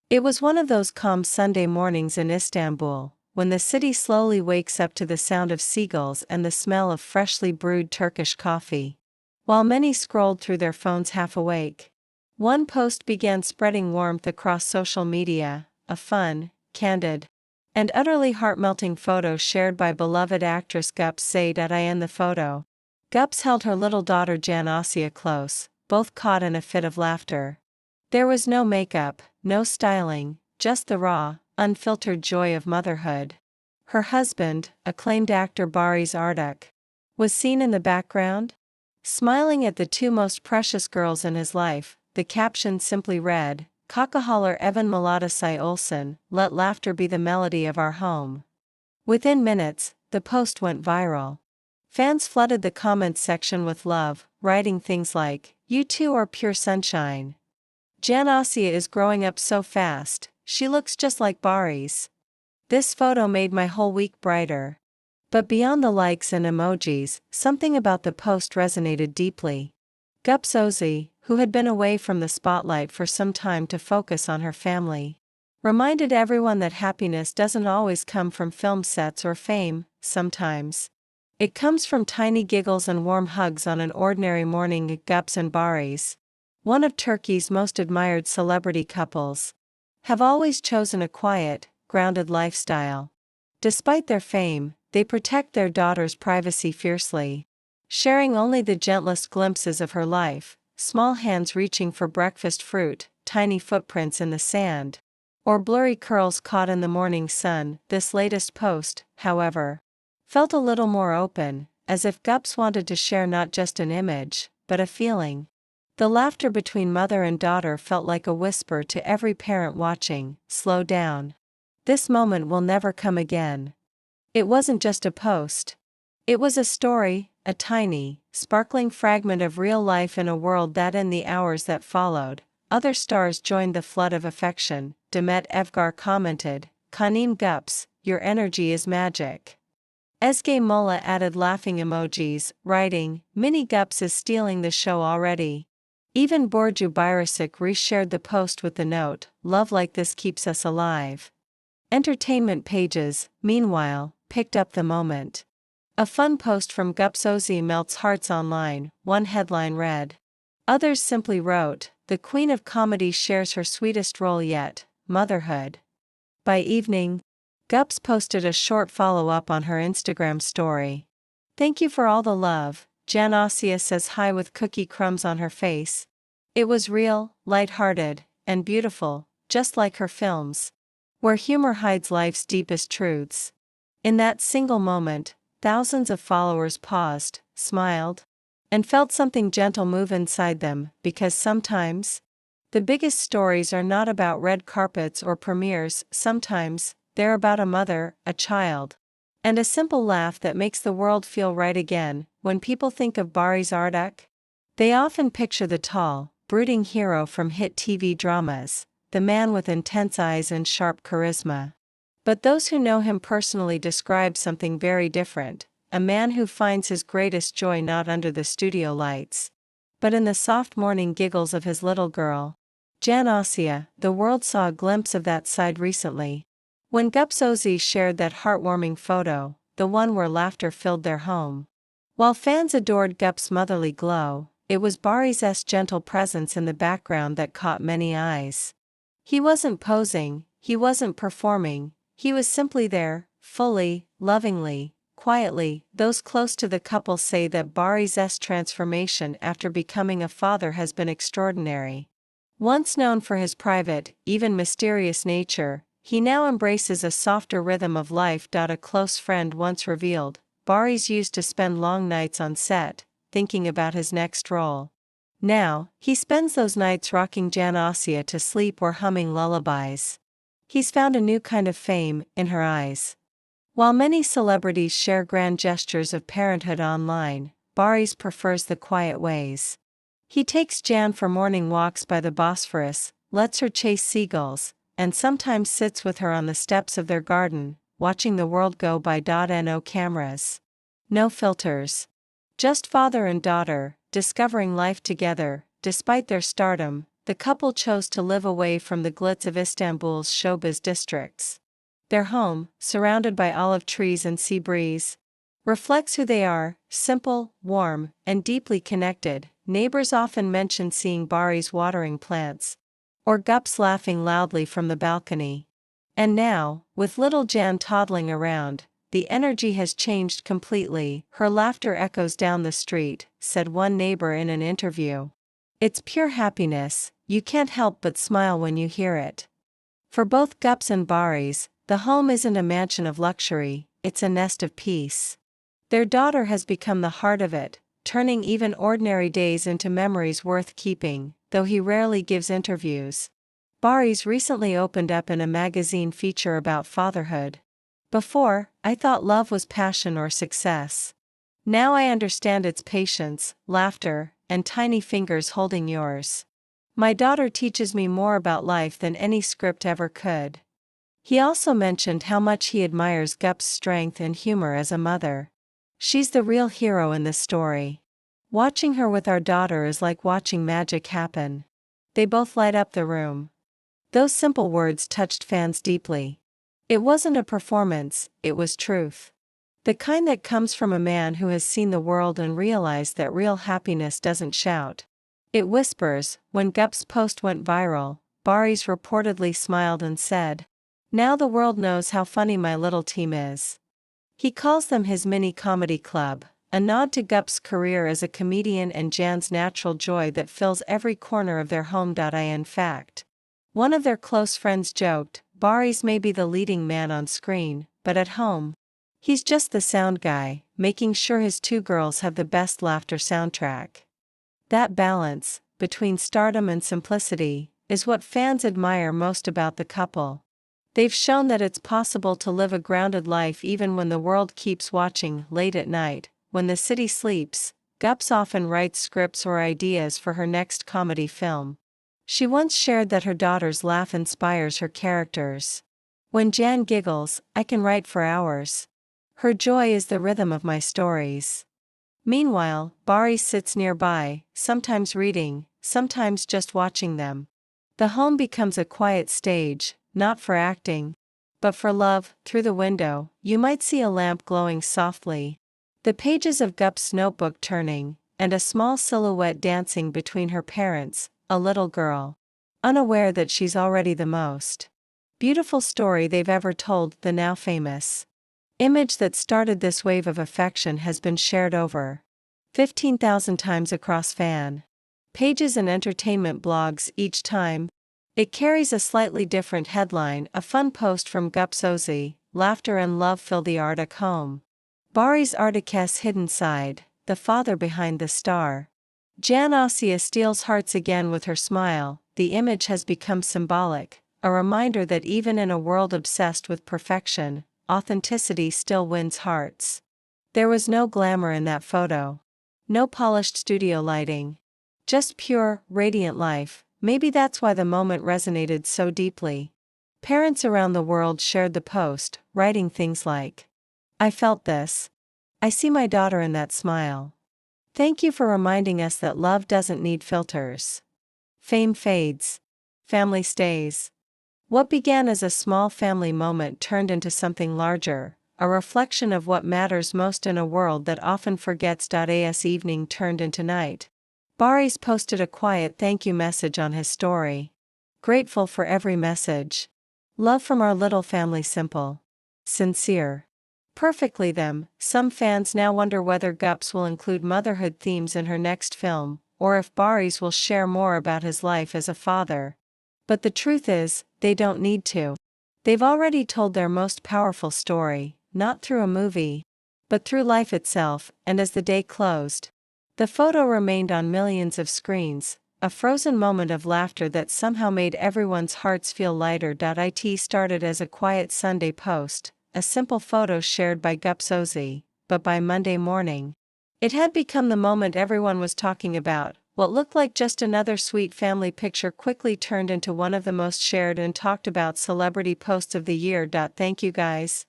It was one of those calm Sunday mornings in Istanbul, when the city slowly wakes up to the sound of seagulls and the smell of freshly brewed Turkish coffee. While many scrolled through their phones half awake, one post began spreading warmth across social media, a fun, candid, and utterly heart-melting photo shared by beloved actress Gupse Özay. In the photo, Gupse held her little daughter Jan Asya close, both caught in a fit of laughter. There was no makeup, no styling, just the raw, unfiltered joy of motherhood. Her husband, acclaimed actor Barış Arduç, was seen in the background, smiling at the two most precious girls in his life. The caption simply read, "Kakahalar Evan Maladasai Olsen, let laughter be the melody of our home." Within minutes, the post went viral. Fans flooded the comments section with love, writing things like, "You two are pure sunshine. Jan Asya is growing up so fast, she looks just like Barış. This photo made my whole week brighter." But beyond the likes and emojis, something about the post resonated deeply. Gupse Özay, who had been away from the spotlight for some time to focus on her family, reminded everyone that happiness doesn't always come from film sets or fame. Sometimes it comes from tiny giggles and warm hugs on an ordinary morning. Gupse and Barış, one of Turkey's most admired celebrity couples, have always chosen a quiet, grounded lifestyle. Despite their fame, they protect their daughter's privacy fiercely, sharing only the gentlest glimpses of her life, small hands reaching for breakfast fruit, tiny footprints in the sand, or blurry curls caught in the morning sun. This latest post, however, felt a little more open, as if Gupse wanted to share not just an image, but a feeling. The laughter between mother and daughter felt like a whisper to every parent watching, "Slow down. This moment will never come again." It wasn't just a post. It was a story, a tiny, sparkling fragment of real life in a world that in the hours that followed, other stars joined the flood of affection. Demet Evgar commented, "Kanim Gupse, your energy is magic." Ezgi Mola added laughing emojis, writing, "Mini Gupse is stealing the show already." Even Burcu Birasik reshared the post with the note, "Love like this keeps us alive." Entertainment pages, meanwhile, picked up the moment. A fun post from Gupse Özay melts hearts online. One headline read. Others simply wrote, "The queen of comedy shares her sweetest role yet, motherhood." By evening, Gupse posted a short follow-up on her Instagram story. "Thank you for all the love." Jan Asya says hi with cookie crumbs on her face. It was real, light-hearted, and beautiful, just like her films, where humor hides life's deepest truths. In that single moment, thousands of followers paused, smiled, and felt something gentle move inside them, because sometimes, the biggest stories are not about red carpets or premieres. Sometimes, they're about a mother, a child, and a simple laugh that makes the world feel right again. When people think of Barış Arduç, they often picture the tall, brooding hero from hit TV dramas, the man with intense eyes and sharp charisma. But those who know him personally describe something very different, a man who finds his greatest joy not under the studio lights, but in the soft morning giggles of his little girl, Jan Asya. The world saw a glimpse of that side recently, when Gupse Özay shared that heartwarming photo, the one where laughter filled their home. While fans adored Gupse's motherly glow, it was Barış's gentle presence in the background that caught many eyes. He wasn't posing, he wasn't performing, he was simply there, fully, lovingly, quietly. Those close to the couple say that Barış's transformation after becoming a father has been extraordinary. Once known for his private, even mysterious nature, he now embraces a softer rhythm of life. A close friend once revealed, Barış used to spend long nights on set, thinking about his next role. Now, he spends those nights rocking Jan Asya to sleep or humming lullabies. He's found a new kind of fame in her eyes. While many celebrities share grand gestures of parenthood online, Barış prefers the quiet ways. He takes Jan for morning walks by the Bosphorus, lets her chase seagulls, and sometimes sits with her on the steps of their garden, watching the world go by. No cameras, no filters. Just father and daughter, discovering life together. Despite their stardom, the couple chose to live away from the glitz of Istanbul's showbiz districts. Their home, surrounded by olive trees and sea breeze, reflects who they are: simple, warm, and deeply connected. Neighbors often mention seeing Barış watering plants, or Gupse laughing loudly from the balcony. And now, with little Jan toddling around, the energy has changed completely. Her laughter echoes down the street, said one neighbor in an interview. It's pure happiness, you can't help but smile when you hear it. For both Gupse and Barış, the home isn't a mansion of luxury, it's a nest of peace. Their daughter has become the heart of it, turning even ordinary days into memories worth keeping, though he rarely gives interviews. Barış recently opened up in a magazine feature about fatherhood. Before, I thought love was passion or success. Now I understand its patience, laughter, and tiny fingers holding yours. My daughter teaches me more about life than any script ever could. He also mentioned how much he admires Gupse's strength and humor as a mother. She's the real hero in this story. Watching her with our daughter is like watching magic happen. They both light up the room. Those simple words touched fans deeply. It wasn't a performance, it was truth. The kind that comes from a man who has seen the world and realized that real happiness doesn't shout. It whispers. When Gupse's post went viral, Barış reportedly smiled and said, "Now the world knows how funny my little team is." He calls them his mini comedy club, a nod to Gupse's career as a comedian and Jan's natural joy that fills every corner of their home. In fact, one of their close friends joked, Barış may be the leading man on screen, but at home, he's just the sound guy, making sure his two girls have the best laughter soundtrack. That balance, between stardom and simplicity, is what fans admire most about the couple. They've shown that it's possible to live a grounded life even when the world keeps watching. Late at night, when the city sleeps, Gupse often writes scripts or ideas for her next comedy film. She once shared that her daughter's laugh inspires her characters. When Jan giggles, I can write for hours. Her joy is the rhythm of my stories. Meanwhile, Barış sits nearby, sometimes reading, sometimes just watching them. The home becomes a quiet stage, not for acting, but for love. Through the window, you might see a lamp glowing softly, the pages of Gupse's notebook turning, and a small silhouette dancing between her parents, a little girl, unaware that she's already the most beautiful story they've ever told. The now famous image that started this wave of affection has been shared over 15,000 times across fan pages and entertainment blogs. Each time, it carries a slightly different headline. A fun post from Gupse Özay, laughter and love fill the Arctic home. Barış Arduç's hidden side, the father behind the star. Jan Asya steals hearts again with her smile. The image has become symbolic, a reminder that even in a world obsessed with perfection, authenticity still wins hearts. There was no glamour in that photo. No polished studio lighting. Just pure, radiant life. Maybe that's why the moment resonated so deeply. Parents around the world shared the post, writing things like, "I felt this. I see my daughter in that smile. Thank you for reminding us that love doesn't need filters." Fame fades. Family stays. What began as a small family moment turned into something larger, a reflection of what matters most in a world that often forgets. As evening turned into night, Barış posted a quiet thank you message on his story. "Grateful for every message. Love from our little family, simple, sincere, perfectly them." Some fans now wonder whether Gupse will include motherhood themes in her next film, or if Barış will share more about his life as a father. But the truth is, they don't need to. They've already told their most powerful story, not through a movie, but through life itself. And as the day closed, the photo remained on millions of screens, a frozen moment of laughter that somehow made everyone's hearts feel lighter. It started as a quiet Sunday post, a simple photo shared by Gupse Özay, but by Monday morning, it had become the moment everyone was talking about. What looked like just another sweet family picture quickly turned into one of the most shared and talked about celebrity posts of the year. Thank you guys.